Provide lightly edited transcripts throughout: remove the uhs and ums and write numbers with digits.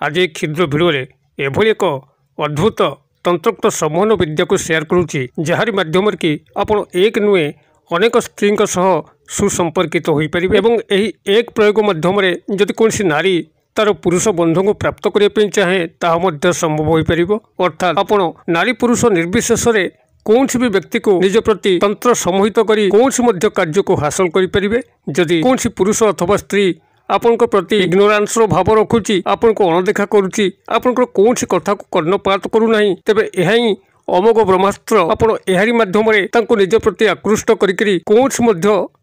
आज एक क्षुद्र भिडियो एभली एक अद्भुत तंत्रोक्त सम्मोहन विद्या को शेयर करुच्ची जहारी माध्यम कि आपण एक नुहे अनेक स्त्री सुसंपर्कित हो पारे एवं यही एक प्रयोग माध्यम जदि कौन नारी तार पुरुष बंधु को प्राप्त करने चाहे ताहा संभव हो पार। अर्थात आपण नारी पुरुष निर्विशेष कौन भी व्यक्ति को निज प्रति तंत्र सम्मोहित कर कौन कार्य को हासिल करें। जदि कौन पुरुष अथवा स्त्री आपण प्रति इग्नोरांस भाव रखुची आपण को अणदेखा करुच्ची आपण कौन कथा को कर्णपात करूना तेबे यह ही अमोघ ब्रह्मास्त्र आपण एहारी माध्यम निज प्रति आकृष्ट करी कौन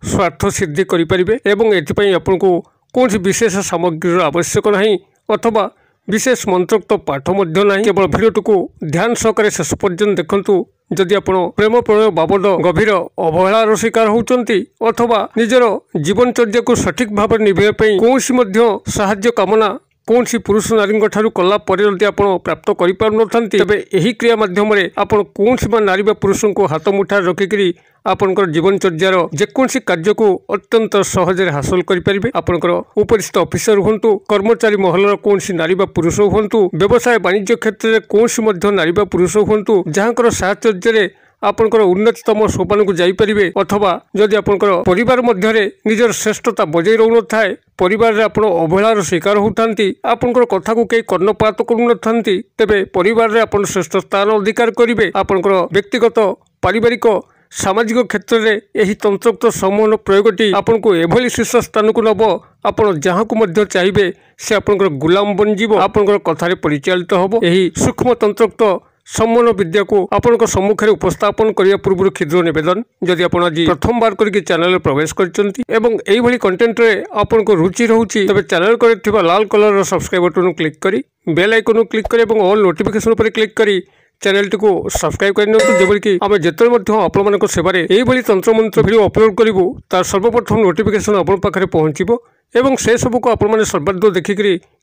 स्वार्थ सिद्धि करें एवं एथिपाई आपण को कौन विशेष सामग्री आवश्यक नहीं अथवा विशेष मंत्रोक्त पाठ ना केवल भिडियो को ध्यान सहकारे शेष पर्यंत देखंतु। जदि आपण प्रेम प्रणय बाबद गभीर अवहेलार शिकार होउचंती अथवा निजर जीवनचर्या को सठिक भाव निभाई कौन साहाय्य कामना कौन पुरुष नारी कला प्राप्त कर तेबे यही क्रिया माध्यम आपण कौन नारी पुरुष को हाथ मुठा रखिकी आपंकर जीवनचर्यार जेकोसी कार्य को अत्यंत सहज हासिल करें। आपंकर उपरिस्थ ऑफिसर हूँ कर्मचारी महलर कौन नारी पुरुष हूँ व्यवसाय वाणिज्य क्षेत्र में कौन नारी पुरुष हूँ जहाँकर साहचर्य आपंकर उन्नततम सोपान को जापरें अथवा जदि आपंकर परिवार मध्य निजर श्रेष्ठता बजाई रहू थाए परिवार आप अवहेलार शिकार होती आपंकर कथा को कई कर्णपात करूँ तेबे परिवार में आप श्रेष्ठ स्थान अधिकार करेंगे। आपंकर व्यक्तिगत पारिवारिक सामाजिक क्षेत्र में यही तंत्रोक्त सम्मोहन प्रयोगटी आपन को एभली शीर्ष स्थान को नब आपण जहाँ को चाहिए से आपंकर गुलाम बनजिव आपंकर कथार परिचालित हम। यही सूक्ष्म तंत्रोक्त सम्मोहन विद्या को आपण सम्मुखें उपस्थापन करने पूर्व क्षुद्र निवेदन जदि आप आज प्रथम बार करके चैनल प्रवेश कर कंटेंट रे आपण को रुचि रोचे तेज चैनल कर लाल कलर सब्सक्राइब बटन क्लिक करी बेल आइकन क्लिक करी और ऑल नोटिफिकेशन पर क्लिक करी चैनल टी को सब्सक्राइब करनी जबकि आम जिते आपण सेवार यही तंत्र मंत्र भिडियो अपलोड करूँ तार सर्वप्रथम नोटिफिकेशन आपण पाखे पहुँचो एवं से सब को आपण सर्वाध देखिक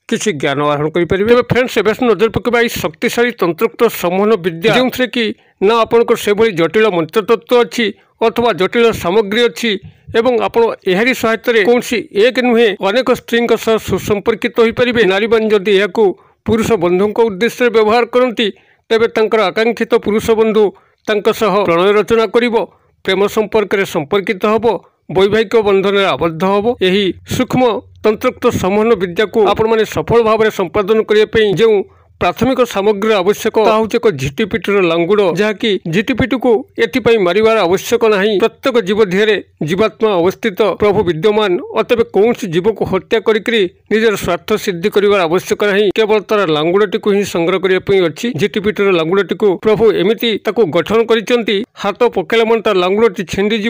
किसी ज्ञान आहरण करेंगे। फ्रेंड्स एवं नजर पकड़ा शक्तिशाली तंत्रोक्त सम्मोहन विद्या जो कि ना आपंकर से जटिल मंत्र तत्व अच्छी अथवा जटिल सामग्री अच्छी एवं आपण एहारी सहायता कौन एक नुहे अनेक स्त्री सुसंपर्कित हो पारे। नारी मान जदि यह पुरुष बंधु उद्देश्य व्यवहार करती तेबे तांकर आकांक्षित पुरुष बंधु प्रणय रचना करिवो प्रेम संपर्क रे संपर्कित हबो वैवाहिक बंधन आबद्ध हम। यही सूक्ष्म तंत्रोक्त सम्मोहन विद्या को आपण मैंने सफल भाव में संपादन करने जो प्राथमिक सामग्री आवश्यक हूँ एक झिटिपिटर लांगुड़ जहाँकि झिटिपिट को एपाई मारिवार आवश्यक नहीं। प्रत्येक जीव देहरे जीवात्मा अवस्थित प्रभु विद्यमान अतएव कौन जीव को हत्या करी निजर स्वार्थ सिद्धि कर आवश्यक नहीं केवल तार लांगुड़टी को ही संग्रह करने अच्छी। झिटिपिटर लांगुड़टी को प्रभु एमती गठन कर हाथ पकेला मन तार लांगुड़टी छिंडीज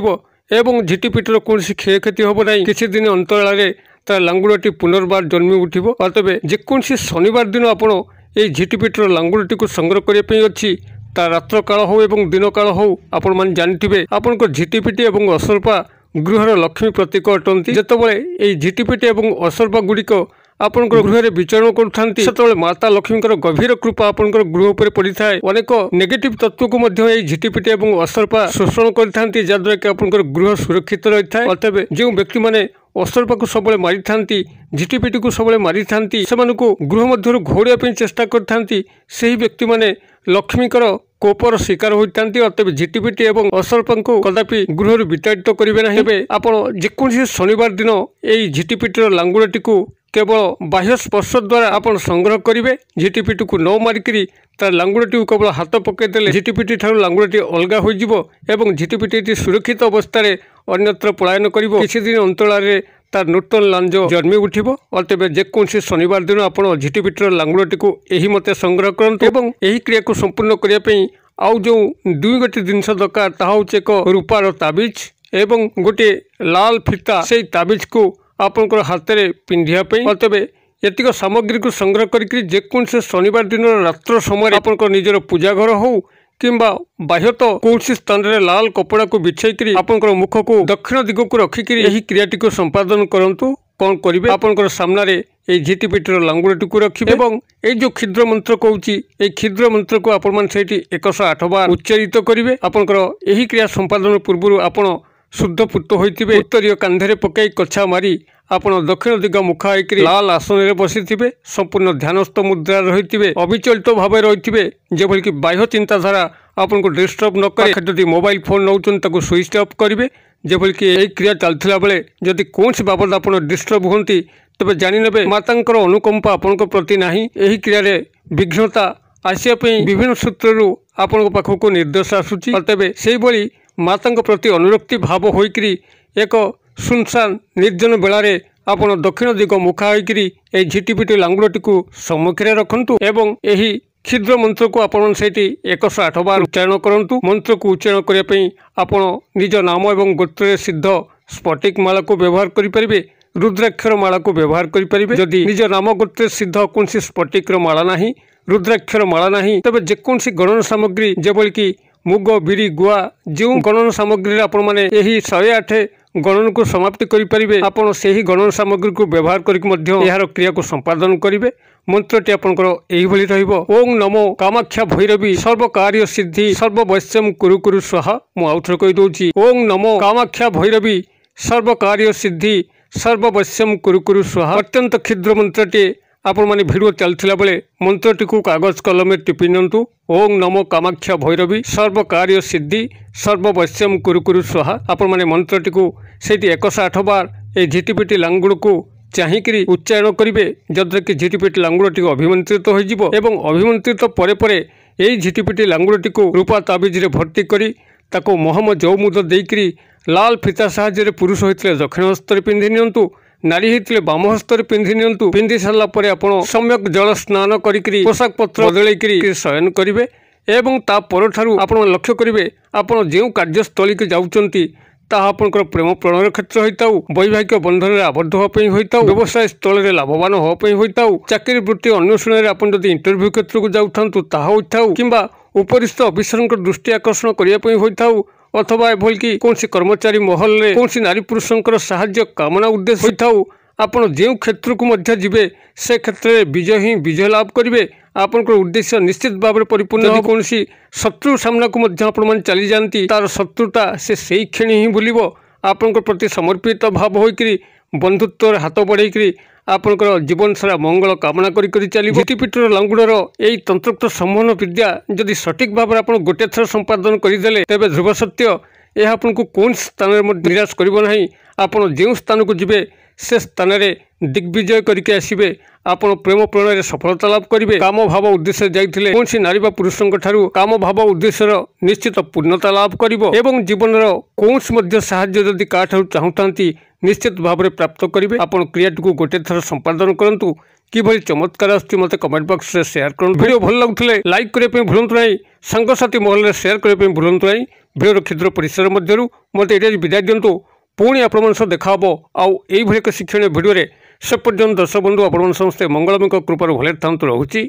एवं झिटिपिटर कौन क्षयक्षति हम ना किसी दिन अंतराल तार लांगुड़टी पुनर्बार जन्मी उठिब। अतएव जेकोसी शनिवार दिन आपण ये झिटिपिटर लांगुड़टी को संग्रह करने अच्छी ता रात्र काल हो एवं दिन काल हो आपण मैंने जानते आपंकर झिटिपिटी और असर्पा गृहर लक्ष्मी प्रतीक अटंती। जितेबाला ये झिटिपिटी और असर्पा गुड़िक आपण गृह विचरण कर माता लक्ष्मी गभीर कृपा आपण गृह पर पड़ी था अनेक नेगेटिव तत्व को झिटिपिटी और असर्पा शोषण करते जहाद्वारा कि आपण गृह सुरक्षित रही है। अतएव जो व्यक्ति मैंने असर्पा को सब मारी था झिटिपिटी को सब मारी था गृह मध्य घोड़ापी चेष्टा कर व्यक्ति मैंने लक्ष्मीकर कोपर शिकार होती। अतएव झिटिपिटी और असर्पा को कदापि गृह विताड़ित करेंगे ना। तेज आप जेकोसी शनिवार दिन यही झिटिपिटर लांगुड़टी को केवल बाह्य स्पर्श द्वारा आपण संग्रह करेंगे। झिटिपिटी को न मारिकी तार लांगुड़टी को केवल हाथ पकईदे झिटिपिटी ठार लांगुड़टी अलग हो झिटिपिटी सुरक्षित अवस्था अन्यत्र पलायन कर किसी दिन अंतराल तार नूतन लांज जन्मी उठिब। अतएव जेकोसी शनिवार दिन आप झिटिपिटर लांगुड़टी को यही मत संग्रह करते यही क्रिया को संपूर्ण करने आउ जो दुई गोटे जिनस दरकार ता हूँ एक रूपार ताबिज एवं गोटे लाल फिता से ताबिज को आपंकर हाथ में पिंधापी। अतएव एतिक सामग्री को संग्रह करके जेकोसी शनिवार दिन रात्र समय आपंकर निजर पूजा घर हो किंबा बाह्यत कौन स्थान में लाल कपड़ा को बिछाई आपंकर मुख को दक्षिण दिग को रखिकी यही क्रियाटी को संपादन करंतु। कौन करेंगे आपंकर सामने ये झिटिपिटर लांगुड़टी को रखिए एवं ये जो क्षुद्र मंत्र कहूँ ये क्षुद्र मंत्र को आपण 108 बार उच्चारित करेंगे। आपंकर यही क्रिया संपादन पूर्व आपण शुद्ध पुत होइतिबे उत्तरीय कांधे पकई कछा मारी आपण दक्षिण दिग मुखा होकर लाल आसन में बसी संपूर्ण ध्यानस्थ मुद्रा रही अविचलित भाव रही जेभली कि बाह्य चिंताधारा आपन को डिस्टर्ब न करे जदि मोबाइल फोन नौचन स्विच ऑफ करेंगे जेभली कि यही क्रिया चलता बेले जदि कौन बाबद आप डिस्टर्ब होती तेज जाने मातांकर अनुकंपा आपण प्रति ना यही क्रिया विघ्नता आसापी विभिन्न सूत्रु आपण पाखक निर्देश आसूची तेज से भाई माता प्रति अनुरक्ति भाव होकर एक सुनसान निर्जन बेलारे आपण दक्षिण दिग मुखा होकर यह झिटिपिटी लांगुड़टी को सम्मुखें रखु एवं यही क्षुद्र मंत्र को आपण से 108 बार उच्चारण करूँ। मंत्र को उच्चारण करने आपण निज नाम एवं गोत्र सिद्ध स्फटिक माला को व्यवहार करें रुद्राक्षर माला को व्यवहार करें जदि निज नाम गोत्र सिद्ध कौन स्फटिकर माला ना रुद्राक्षर माला ना तेज जेकोसी गणन सामग्री जेभली कि मुग बिरी गुआ जो गणन सामग्री आपण मैंने 108 गणन को समाप्ति करें आपड़ से ही गणन सामग्री को व्यवहार कर क्रिया को संपादन करेंगे। मंत्रटी आपंकर ओं नमो कामाख्या भैरवी सर्व कार्य सिद्धि सर्ववश्यम कुरु कुरु स्वाहा। मुझे कहीदे ओं नमो कामाख्या भैरवी सर्व कार्य सिद्धि सर्ववश्यम कुरु कुरु स्वाहा। अत्यंत क्षुद्र मंत्रटी आपण मैंने भिडियो चलता बेले मंत्रटी को कागज कलम में टिपि नियंतु। ओं नमो कामाख्या भैरवी सर्व कार्य सिद्धि सर्ववश्यम कुरु कुरु स्वाहा। आपण मैंने मंत्रटी को से 108 बार ये झिटिपिटी लांगुड़ को चाहिए उच्चारण करेंगे जद्वारा कि झिटिपिटी लांगुड़टी अभिमंत्रित हो अभिमंत्रित परे यही झिटिपिटी लांगुड़टी को रूपा ताबिज भर्ती करी ताको महम जौमुद देकरी लाल फिता साहाय्य पुरुष होते दक्षिण हस्त पिंधि नियंतु नारी होते बाम हस्त पिंधि नियंतु। पिंधि सारा पर आपण सम्यक जल स्नान करी पोशाक पत्र बदल शयन करेंगे एवं ता परठारु आपण लक्ष्य करेंगे आपण जो कार्यस्थली के जाउचंती ताहा आपनकर प्रेम प्रणय क्षेत्र होता वैवाहिक बंधन में आबद्ध होता होता व्यवसाय स्थल में लाभवान होता चाकरी वृत्ति अन्वेषण आप इंटरव्यू क्षेत्र को जाऊँ ताहा होता किंबा उपरिस्थ अफिसर दृष्टि आकर्षण करने होता अथवा एभल कि कौन कर्मचारी महल में कौन नारी पुरुषंकर साहाय्य कामना उद्देश्य होता आपण जो क्षेत्र को मध्य जीवे से क्षेत्र में विजय ही विजय लाभ करेंगे आपनकर उद्देश्य निश्चित भाव में परिपूर्ण कौन शत्रु सामना को आपण चली जाती तार शत्रुता से क्षण ही भूल आपनकर प्रति समर्पित भाव होकर बंधुत्व हाथ बढ़े आपनकर जीवन सारा मंगल कामना करी चली। झिटिपिटीर लांगुड़र यही तंत्रोक्त संवहन विद्या जदि सठिक भाव में गोटे थर संपादन करदे तेज ध्रुव सत्य यह आपन को कौन स्थान में निराश करना आपड़ जो स्थान को जीवे से स्थान में दिग्विजय करके आसबे आपण प्रेम प्रणय सफलता लाभ करेंगे। काम भाव उद्देश्य जाइए कौन नारी पुरुषों ठारू काम भाव उद्देश्य निश्चित पूर्णता लाभ कर जीवन कौन साहाय्य जदि क्या चाहता निश्चित भाव में प्राप्त करेंगे। आपण क्रियाटी को गोटे थर संपादन करूँ कि चमत्कार आसुची मते कमेंट बॉक्स में शेयर करूँ। वीडियो भल लगुले लाइक करने भूलु ना सांगसाथी महल में शेयर करने भूलु ना। वीडियो क्षुद्र परिसर मध्य मत ये विदाय दिंतु पुणी आपण देखा आउ एक शिक्षण भिडियो से पर्यंत दर्शक बंधु आपण समस्ते मंगलमय कृपार भले था रहुची।